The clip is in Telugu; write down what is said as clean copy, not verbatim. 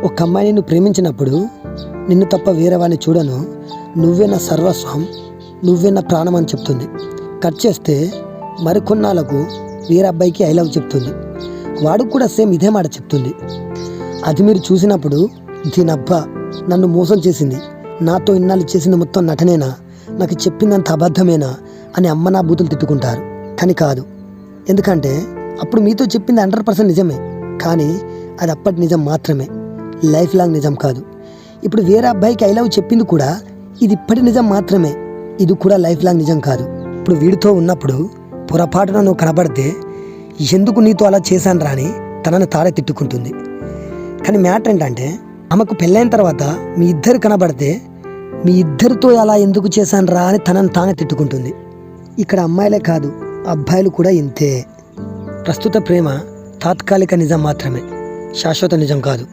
ఒక అమ్మాయి నిన్ను ప్రేమించినప్పుడు నిన్ను తప్ప వేరే వాడిని చూడను, నువ్వే నా సర్వస్వం, నువ్వే నా ప్రాణం అని చెప్తుంది. కట్ చేస్తే మరికొన్నాళ్ళకు వేరే అబ్బాయికి ఐ లవ్ చెప్తుంది. వాడు కూడా సేమ్ ఇదే మాట చెప్తుంది. అది మీరు చూసినప్పుడు దీనబ్బా నన్ను మోసం చేసింది, నాతో ఇన్నాళ్ళు చేసింది మొత్తం నటనేనా, నాకు చెప్పిందంత అబద్ధమేనా అని అమ్మ నా బూతులు తిట్టుకుంటారు. కానీ కాదు, ఎందుకంటే అప్పుడు మీతో చెప్పింది 100% నిజమే, కానీ అది అప్పటి నిజం మాత్రమే, లైఫ్ లాంగ్ నిజం కాదు. ఇప్పుడు వేరే అబ్బాయికి ఐ లవ్ చెప్పింది కూడా ఇది ఇప్పటి నిజం మాత్రమే, ఇది కూడా లైఫ్ లాంగ్ నిజం కాదు. ఇప్పుడు వీడితో ఉన్నప్పుడు పొరపాటున నువ్వు కనబడితే ఎందుకు నీతో అలా చేశాను రా అని తనని తానే తిట్టుకుంటుంది. కానీ మ్యాటర్ ఏంటంటే ఆమెకు పెళ్ళైన తర్వాత మీ ఇద్దరు కనబడితే మీ ఇద్దరితో అలా ఎందుకు చేశాను రా అని తనని తానే తిట్టుకుంటుంది. ఇక్కడ అమ్మాయిలే కాదు, అబ్బాయిలు కూడా ఇంతే. ప్రస్తుత ప్రేమ తాత్కాలిక నిజం మాత్రమే, శాశ్వత నిజం కాదు.